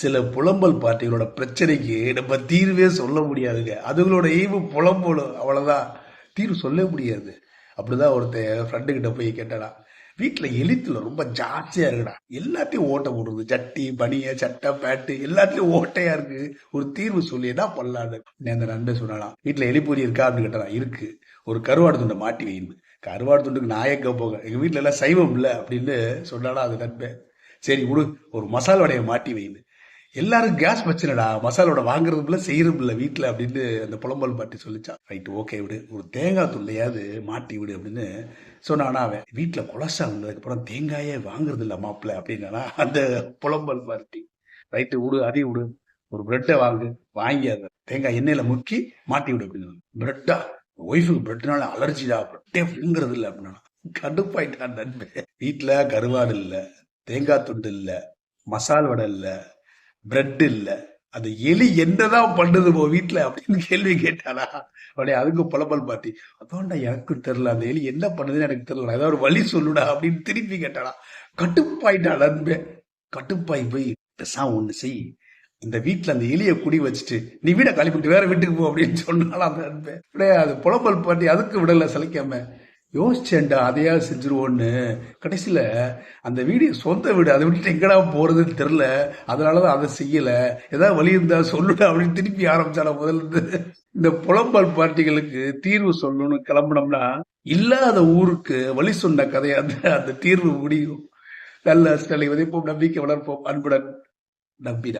சில புலம்பல் பார்ட்டிகளோட பிரச்சனைக்கு நம்ம தீர்வே சொல்ல முடியாதுங்க. அதுகளோட ஈவு புலம்பலும் அவ்வளவுதான். தீர்வு சொல்ல முடியாது. அப்படிதான் ஒருத்தன் ஃப்ரெண்டு கிட்ட போய் கேட்டாடா, வீட்டுல எலித்துல ரொம்ப ஜாஸ்தியா இருக்குடா, எல்லாத்தையும் ஓட்ட போடுறது, சட்டி பனிய சட்டை பேட்டு எல்லாத்துலயும் ஓட்டையா இருக்கு, ஒரு தீர்வு சொல்லி என்ன பண்ணலான்னு அந்த நண்பன் சொன்னாலாம். வீட்டுல எலிப்பொறி இருக்கா அப்படின்னு கேட்டா, இருக்கு, ஒரு கருவாடு துண்டை மாட்டி வைன்னு. கருவாடு துண்டுக்கு நான் எங்க போக, எங்க வீட்டுல எல்லாம் சைவம் இல்ல அப்படின்னு சொன்னாலும் அது நண்பன். சரி விடு, ஒரு மசால் வடையை மாட்டி வைன்னு. எல்லாரும் கேஸ் பிரச்சனைடா, மசாலோட வாங்குறதும் இல்ல செய்யறதும் இல்ல வீட்டுல அப்படின்னு அந்த புலம்பல் பாட்டி சொல்லிச்சான். ரைட், ஓகே விடு, ஒரு தேங்காய் துண்டையாவது மாட்டி விடு அப்படின்னு சொன்னானா. அவன் வீட்டுல கொலஸ்ட்ரால் வந்ததுக்கு அப்புறம் தேங்காயே வாங்குறது இல்ல மாப்பிள்ள அப்படின்னா அந்த புலம்பல் பார்ட்டி. ரைட்டு விடு, அதையும் விடு, ஒரு பிரெட்டை வாங்கி அதை தேங்காய் எண்ணெயில முக்கி மாட்டி விடு அப்படின்னு. பிரெட்டா, ஒய்ஃபுக்கு பிரெட்னால அலர்ஜிடா, பிரெட்டே விழுங்குறது இல்லை அப்படின்னா கடுப்பாயிட்டான் நண்பன். வீட்டுல கருவாடு இல்ல, தேங்காய் துண்டு இல்ல, மசால் வடை இல்ல, பிரெட் இல்ல, அந்த எலி என்னதான் பண்ணுது வீட்டுல அப்படின்னு கேள்வி கேட்டானா. உடனே அதுக்கு புலம்பல் பாத்தி, அதான்டா எனக்கும் தெரியல, அந்த எலி என்ன பண்ணுதுன்னு எனக்கு தெரியல, ஏதாவது ஒரு வழி சொல்லுடா அப்படின்னு திருப்பி கேட்டானா. கட்டுப்பாயிட்டா நண்பே. கட்டுப்பாய் போய், பெசாம ஒண்ணு செய், இந்த வீட்டுல அந்த எலிய குடி வச்சுட்டு நீ வீட காலி பண்ணிட்டு வேற வீட்டுக்கு போ அப்படின்னு சொன்னாலும் அந்த நண்பன். அது புலம்பல் பாட்டி அதுக்கு விடல சலிக்காம. யோசிச்சேன்டா அதையா செஞ்சிருவோன்னு. கடைசியில அந்த வீடு சொந்த வீடு, அதை விட்டுட்டு எங்கடா போறதுன்னு தெரியல, அதனாலதான் அதை செய்யல, ஏதாவது வழி இருந்தா சொல்லுடா அப்படின்னு திருப்பி ஆரம்பிச்சால முதல்ல இருந்து. இந்த புலம்பல் பார்ட்டிகளுக்கு தீர்வு சொல்லணும்னு கிளம்பினோம்னா இல்லாத ஊருக்கு வழி சொன்ன கதையை அந்த அந்த தீர்வு முடியும். நல்ல ஸ்டலை விதைப்போம், நம்பிக்கை வளர்ப்போம், அன்புடன் நம்பினார்.